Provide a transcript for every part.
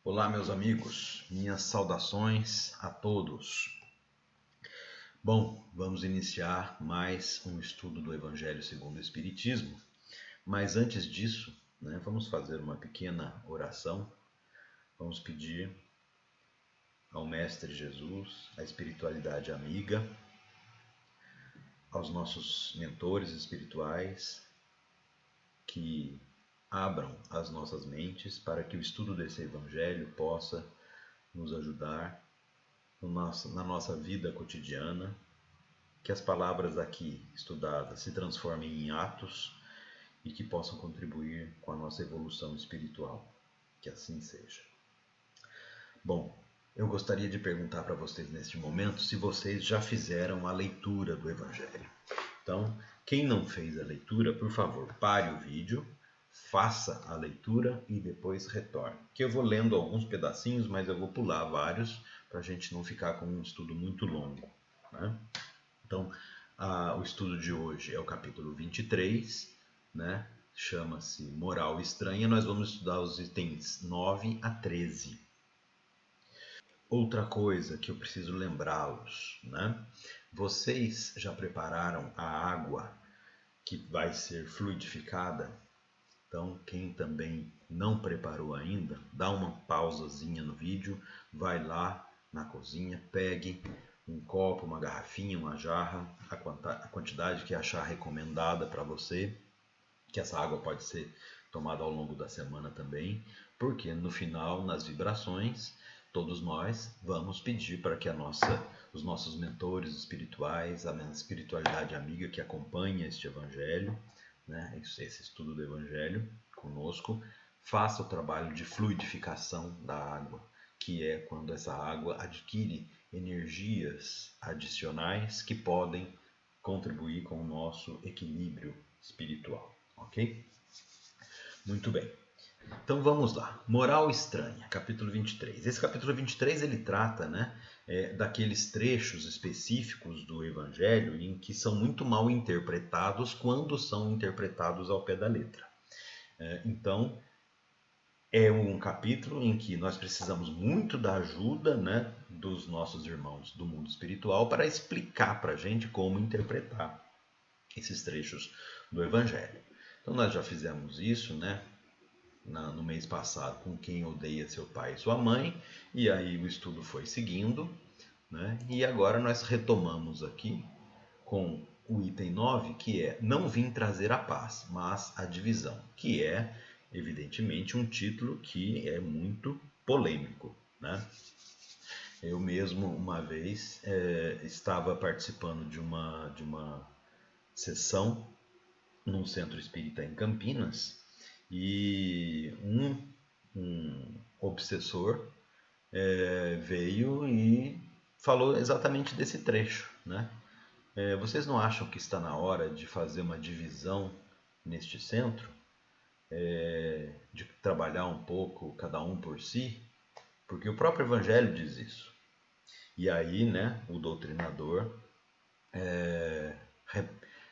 Olá, meus amigos, minhas saudações a todos. Bom, vamos iniciar mais um estudo do Evangelho segundo o Espiritismo, mas antes disso, vamos fazer uma pequena oração. Vamos pedir ao Mestre Jesus, à espiritualidade amiga, aos nossos mentores espirituais, que abram as nossas mentes para que o estudo desse Evangelho possa nos ajudar na nossa vida cotidiana, que as palavras aqui estudadas se transformem em atos e que possam contribuir com a nossa evolução espiritual. Que assim seja. Bom, eu gostaria de perguntar para vocês neste momento se vocês já fizeram a leitura do Evangelho. Então, quem não fez a leitura, por favor, pare o vídeo, faça a leitura e depois retorne. Que eu vou lendo alguns pedacinhos, mas eu vou pular vários para a gente não ficar com um estudo muito longo, né? Então, o estudo de hoje é o capítulo 23, né? Chama-se Moral Estranha. Nós vamos estudar os itens 9 a 13. Outra coisa que eu preciso lembrá-los, né? Vocês já prepararam a água que vai ser fluidificada? Então, quem também não preparou ainda, dá uma pausazinha no vídeo, vai lá na cozinha, pegue um copo, uma garrafinha, uma jarra, a quantidade que achar recomendada para você, que essa água pode ser tomada ao longo da semana também, porque no final, nas vibrações, todos nós vamos pedir para que os nossos mentores espirituais, a espiritualidade amiga que acompanha este Evangelho, né, esse estudo do Evangelho conosco, faça o trabalho de fluidificação da água, que é quando essa água adquire energias adicionais que podem contribuir com o nosso equilíbrio espiritual, ok? Muito bem. Então vamos lá. Moral estranha, capítulo 23. Esse capítulo 23 ele trata, daqueles trechos específicos do Evangelho em que são muito mal interpretados quando são interpretados ao pé da letra. Então, é um capítulo em que nós precisamos muito da ajuda, dos nossos irmãos do mundo espiritual para explicar para a gente como interpretar esses trechos do Evangelho. Então nós já fizemos isso, no mês passado, com Quem Odeia Seu Pai e Sua Mãe, e aí o estudo foi seguindo, e agora nós retomamos aqui com o item 9, que é Não Vim Trazer a Paz, mas a Divisão, que é, evidentemente, um título que é muito polêmico, Eu mesmo, uma vez, estava participando de uma sessão num centro espírita em Campinas, e um obsessor veio e falou exatamente desse trecho, vocês não acham que está na hora de fazer uma divisão neste centro? De trabalhar um pouco cada um por si? Porque o próprio Evangelho diz isso. E aí, o doutrinador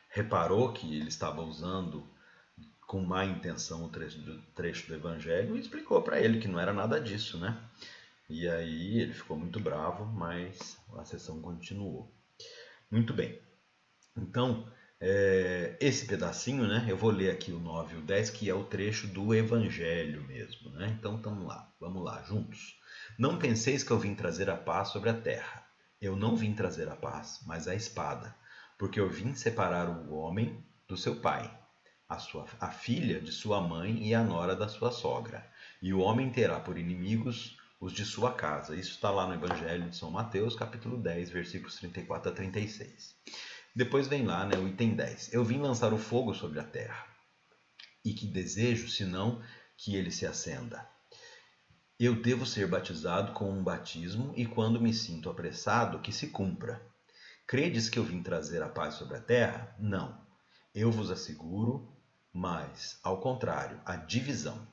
reparou que ele estava usando com má intenção o trecho do Evangelho e explicou para ele que não era nada disso, E aí ele ficou muito bravo, mas a sessão continuou. Muito bem. Então, esse pedacinho, eu vou ler aqui o 9 e o 10, que é o trecho do Evangelho mesmo, Então, vamos lá, juntos. Não penseis que eu vim trazer a paz sobre a terra. Eu não vim trazer a paz, mas a espada, porque eu vim separar o homem do seu pai, a filha de sua mãe e a nora da sua sogra. E o homem terá por inimigos os de sua casa. Isso está lá no Evangelho de São Mateus, capítulo 10, versículos 34 a 36. Depois vem lá, o item 10. Eu vim lançar o fogo sobre a terra. E que desejo, senão que ele se acenda. Eu devo ser batizado com um batismo, e quando me sinto apressado, que se cumpra. Credes que eu vim trazer a paz sobre a terra? Não. Eu vos asseguro, mas, ao contrário, a divisão.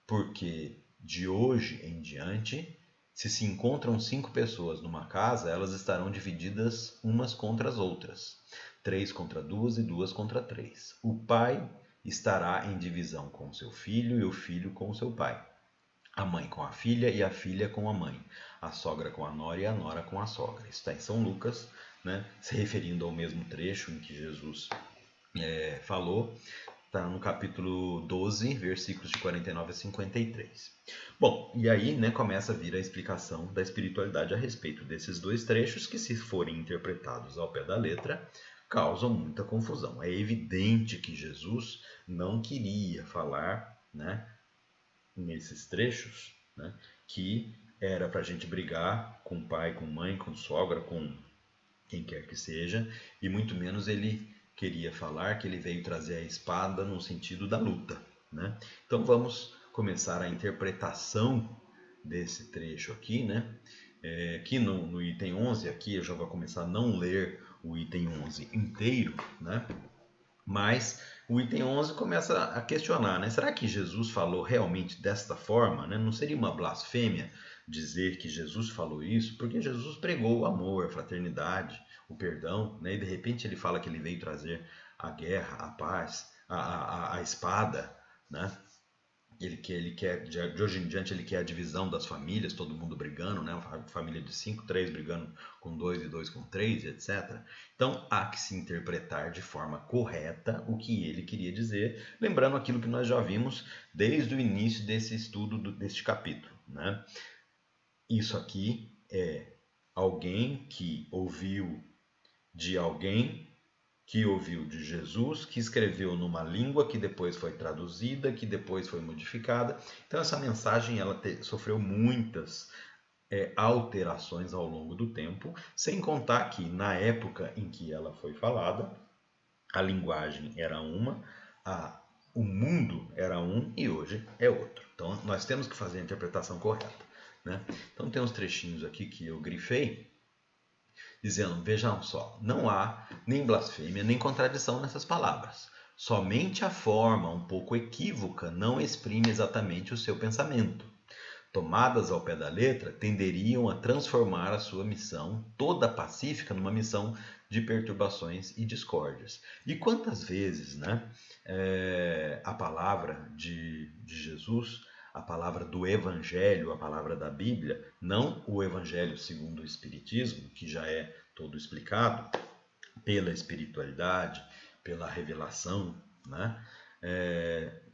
Porque de hoje em diante, se encontram 5 pessoas numa casa, elas estarão divididas umas contra as outras. 3 contra 2 e 2 contra 3. O pai estará em divisão com seu filho e o filho com seu pai. a mãe com a filha e a filha com a mãe, a sogra com a nora e a nora com a sogra. Isso está em São Lucas, né, se referindo ao mesmo trecho em que Jesus falou. Está no capítulo 12, versículos de 49 a 53. Bom, e aí, né, começa a vir a explicação da espiritualidade a respeito desses dois trechos que, se forem interpretados ao pé da letra, causam muita confusão. É evidente que Jesus não queria falar, né, nesses trechos, né, que era para a gente brigar com pai, com mãe, com sogra, com quem quer que seja, e muito menos ele queria falar que ele veio trazer a espada no sentido da luta, né? Então vamos começar a interpretação desse trecho aqui, né? Aqui no item 11, aqui eu já vou começar a não ler o item 11 inteiro, né? Mas o item 11 começa a questionar, né? Será que Jesus falou realmente desta forma, né? Não seria uma blasfêmia dizer que Jesus falou isso? Porque Jesus pregou o amor, a fraternidade, o perdão, né? E de repente ele fala que ele veio trazer a guerra, a paz, a espada, né? Ele quer, de hoje em diante, ele quer a divisão das famílias, todo mundo brigando, né? Uma família de 5, 3 brigando com 2 e 2 com 3, etc. Então, há que se interpretar de forma correta o que ele queria dizer, lembrando aquilo que nós já vimos desde o início desse estudo, deste capítulo, né? Isso aqui é alguém que ouviu de alguém que ouviu de Jesus, que escreveu numa língua que depois foi traduzida, que depois foi modificada. Então essa mensagem ela sofreu muitas alterações ao longo do tempo, sem contar que na época em que ela foi falada, a linguagem era uma, o mundo era um e hoje é outro. Então nós temos que fazer a interpretação correta, né? Então tem uns trechinhos aqui que eu grifei, dizendo, vejam só, não há nem blasfêmia nem contradição nessas palavras. Somente a forma um pouco equívoca não exprime exatamente o seu pensamento. Tomadas ao pé da letra, tenderiam a transformar a sua missão toda pacífica numa missão de perturbações e discórdias. E quantas vezes, né, a palavra de Jesus, a palavra do Evangelho, a palavra da Bíblia, não o Evangelho segundo o Espiritismo, que já é todo explicado pela espiritualidade, pela revelação, né?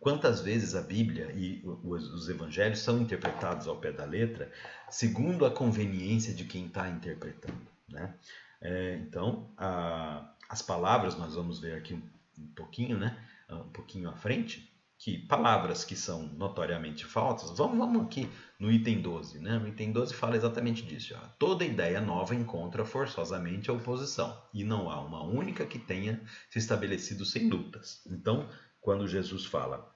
Quantas vezes a Bíblia e os Evangelhos são interpretados ao pé da letra segundo a conveniência de quem está interpretando, né? Então, as palavras, nós vamos ver aqui um pouquinho, né? Um pouquinho à frente, que palavras que são notoriamente falsas, vamos aqui no item 12, né? No item 12 fala exatamente disso. Ó. Toda ideia nova encontra forçosamente a oposição, e não há uma única que tenha se estabelecido sem lutas. Então, quando Jesus fala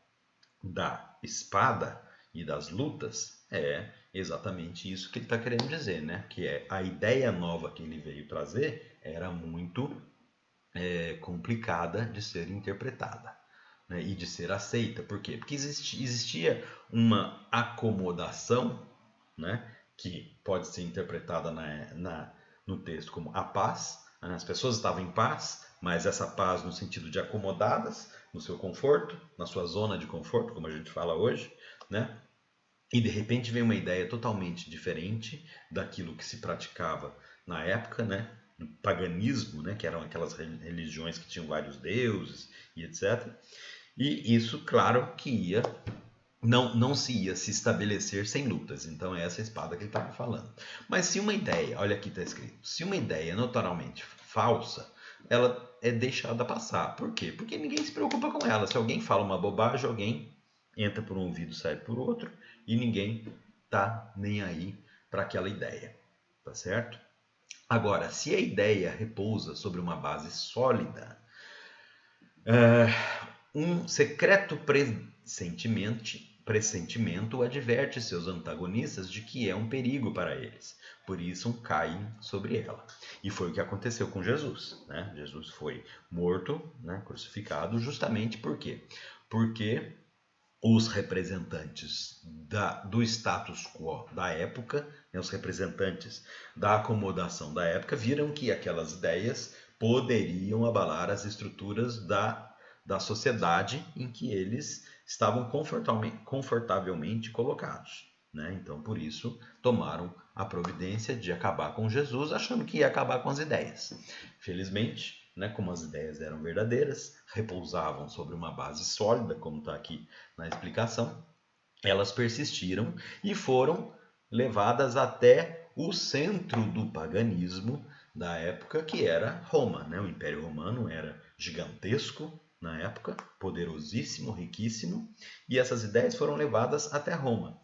da espada e das lutas, é exatamente isso que ele está querendo dizer, né? Que a ideia nova que ele veio trazer era muito complicada de ser interpretada, né, e de ser aceita. Por quê? Porque existia uma acomodação, né, que pode ser interpretada no texto como a paz. Né, as pessoas estavam em paz, mas essa paz no sentido de acomodadas, no seu conforto, na sua zona de conforto, como a gente fala hoje, né? E de repente vem uma ideia totalmente diferente daquilo que se praticava na época, né? Do paganismo, né? Que eram aquelas religiões que tinham vários deuses e etc. E isso, claro, que não se ia se estabelecer sem lutas. Então é essa espada que ele estava falando. Mas se uma ideia, olha aqui está escrito, se uma ideia é notoriamente falsa, ela é deixada passar. Por quê? Porque ninguém se preocupa com ela. Se alguém fala uma bobagem, alguém entra por um ouvido, sai por outro, e ninguém tá nem aí para aquela ideia, tá certo? Agora, se a ideia repousa sobre uma base sólida, um secreto pressentimento adverte seus antagonistas de que é um perigo para eles. Por isso caem sobre ela. E foi o que aconteceu com Jesus, né? Jesus foi morto, né, crucificado, justamente por quê? Porque os representantes do status quo da época, né, os representantes da acomodação da época, viram que aquelas ideias poderiam abalar as estruturas da sociedade em que eles estavam confortavelmente colocados. né? Então, por isso, tomaram a providência de acabar com Jesus, achando que ia acabar com as ideias. Felizmente, né, como as ideias eram verdadeiras, repousavam sobre uma base sólida, como está aqui na explicação, elas persistiram e foram levadas até o centro do paganismo da época, que era Roma, né? O Império Romano era gigantesco na época, poderosíssimo, riquíssimo, e essas ideias foram levadas até Roma.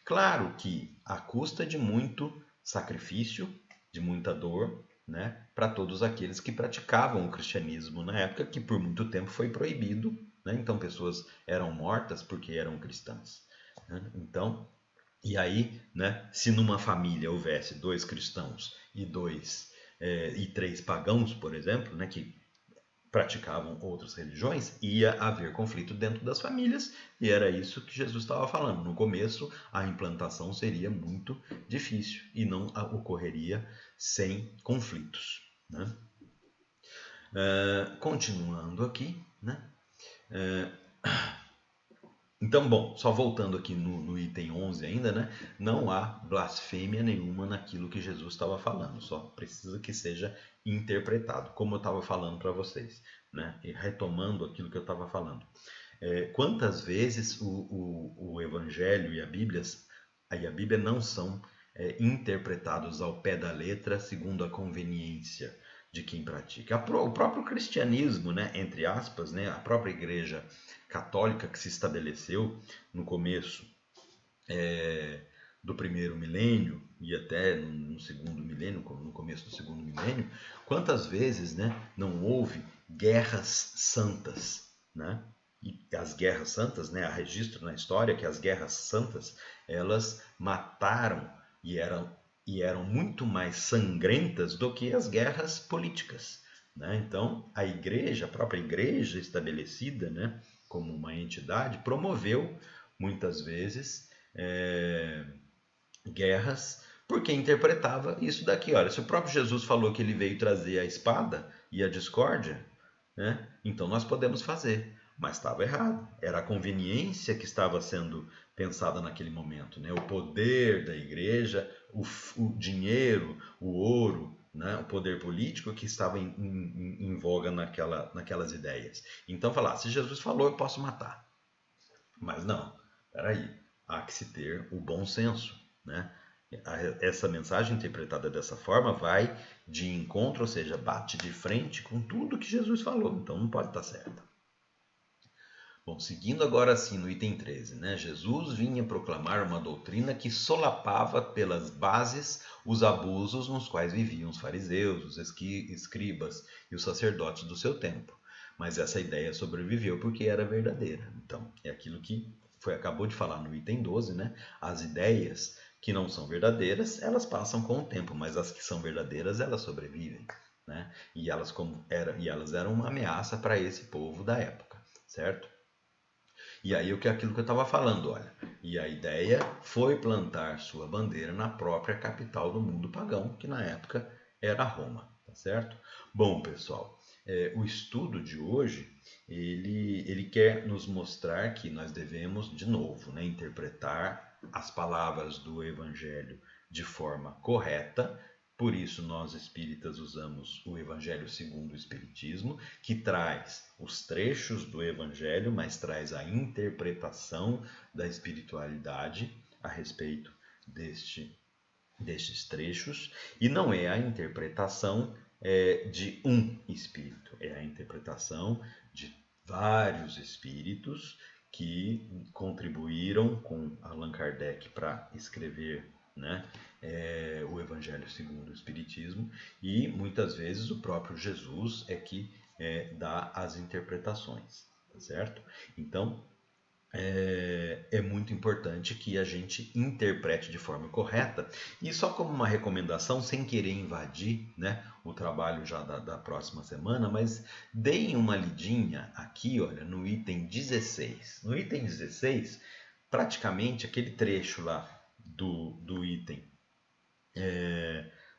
Claro que à custa de muito sacrifício, de muita dor, né, para todos aqueles que praticavam o cristianismo na época, que por muito tempo foi proibido, né? Então pessoas eram mortas porque eram cristãs, né? Então, e aí, né, se numa família houvesse 2 cristãos e 3 pagãos, por exemplo, né, que praticavam outras religiões, ia haver conflito dentro das famílias, e era isso que Jesus estava falando. No começo, a implantação seria muito difícil e não ocorreria sem conflitos, né? Continuando aqui, né? Então, bom, só voltando aqui no item 11 ainda, né? Não há blasfêmia nenhuma naquilo que Jesus estava falando, só precisa que seja interpretado, como eu estava falando para vocês, né? E retomando aquilo que eu estava falando. Quantas vezes o Evangelho e a Bíblia não são interpretados ao pé da letra segundo a conveniência de quem pratica? O próprio cristianismo, né, entre aspas, né, a própria igreja católica que se estabeleceu no começo do primeiro milênio e até no segundo milênio, no começo do segundo milênio, quantas vezes, né, não houve guerras santas, né? E as guerras santas, né, há registro na história que as guerras santas, elas mataram e eram muito mais sangrentas do que as guerras políticas, né? Então, a própria igreja estabelecida, né, como uma entidade, promoveu muitas vezes guerras, porque interpretava isso daqui. Olha, se o próprio Jesus falou que ele veio trazer a espada e a discórdia, né, então nós podemos fazer. Mas estava errado. Era a conveniência que estava sendo pensada naquele momento, né? O poder da igreja, o dinheiro, o ouro, né? O poder político que estava em voga naquelas ideias. Então falar, se Jesus falou, eu posso matar. Mas não, peraí, há que se ter o bom senso, né? Essa mensagem interpretada dessa forma vai de encontro, ou seja, bate de frente com tudo que Jesus falou, então não pode estar certa. Bom, seguindo agora assim no item 13, né? Jesus vinha proclamar uma doutrina que solapava pelas bases os abusos nos quais viviam os fariseus, os escribas e os sacerdotes do seu tempo. Mas essa ideia sobreviveu porque era verdadeira. Então, é aquilo que acabou de falar no item 12, né? As ideias que não são verdadeiras, elas passam com o tempo, mas as que são verdadeiras, elas sobrevivem, né? E elas eram uma ameaça para esse povo da época, certo? E aí aquilo que eu estava falando, olha. E a ideia foi plantar sua bandeira na própria capital do mundo pagão, que na época era Roma, tá certo? Bom, pessoal, o estudo de hoje, ele quer nos mostrar que nós devemos, de novo, né, interpretar as palavras do Evangelho de forma correta. Por isso, nós espíritas usamos o Evangelho segundo o Espiritismo, que traz os trechos do Evangelho, mas traz a interpretação da espiritualidade a respeito destes trechos, e não é a interpretação de um espírito, é a interpretação de vários espíritos que contribuíram com Allan Kardec para escrever, né, o Evangelho segundo o Espiritismo, e muitas vezes o próprio Jesus é que dá as interpretações, tá certo? Então, é muito importante que a gente interprete de forma correta. E só como uma recomendação, sem querer invadir, né, o trabalho já da próxima semana, mas deem uma lidinha aqui, olha, no item 16. No item 16, praticamente aquele trecho lá do item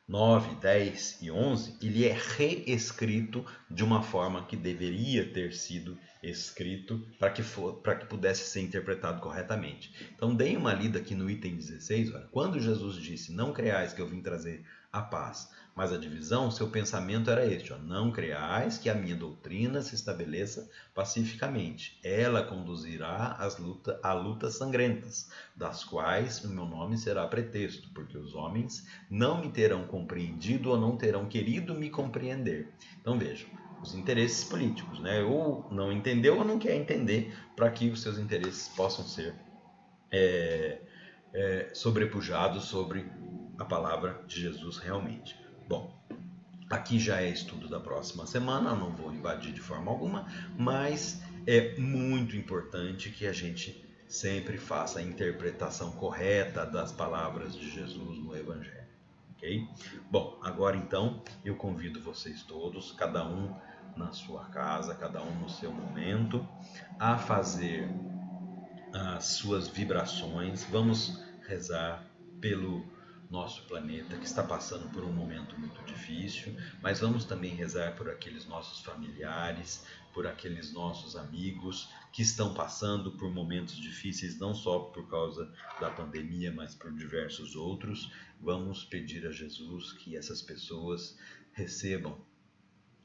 9, 10 e 11, ele é reescrito de uma forma que deveria ter sido escrito para que pudesse ser interpretado corretamente. Então, deem uma lida aqui no item 16. Olha, quando Jesus disse: "Não creais que eu vim trazer a paz, mas a divisão", seu pensamento era este: ó, "Não creais que a minha doutrina se estabeleça pacificamente. Ela conduzirá a lutas sangrentas, das quais o meu nome será pretexto, porque os homens não me terão compreendido ou não terão querido me compreender." Então vejam, os interesses políticos, né? Ou não entendeu ou não quer entender para que os seus interesses possam ser sobrepujados sobre a palavra de Jesus realmente. Bom, aqui já é estudo da próxima semana, não vou invadir de forma alguma, mas é muito importante que a gente sempre faça a interpretação correta das palavras de Jesus no Evangelho. Ok? Bom, agora então eu convido vocês todos, cada um na sua casa, cada um no seu momento, a fazer as suas vibrações. Vamos rezar pelo nosso planeta que está passando por um momento muito difícil, mas vamos também rezar por aqueles nossos familiares, por aqueles nossos amigos que estão passando por momentos difíceis, não só por causa da pandemia, mas por diversos outros. Vamos pedir a Jesus que essas pessoas recebam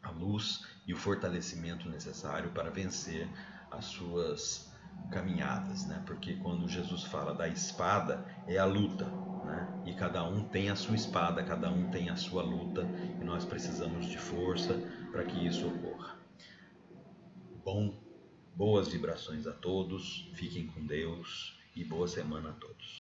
a luz e o fortalecimento necessário para vencer as suas caminhadas, né? Porque quando Jesus fala da espada, é a luta, né? E cada um tem a sua espada, cada um tem a sua luta, e nós precisamos de força para que isso ocorra. Bom, boas vibrações a todos, fiquem com Deus e boa semana a todos.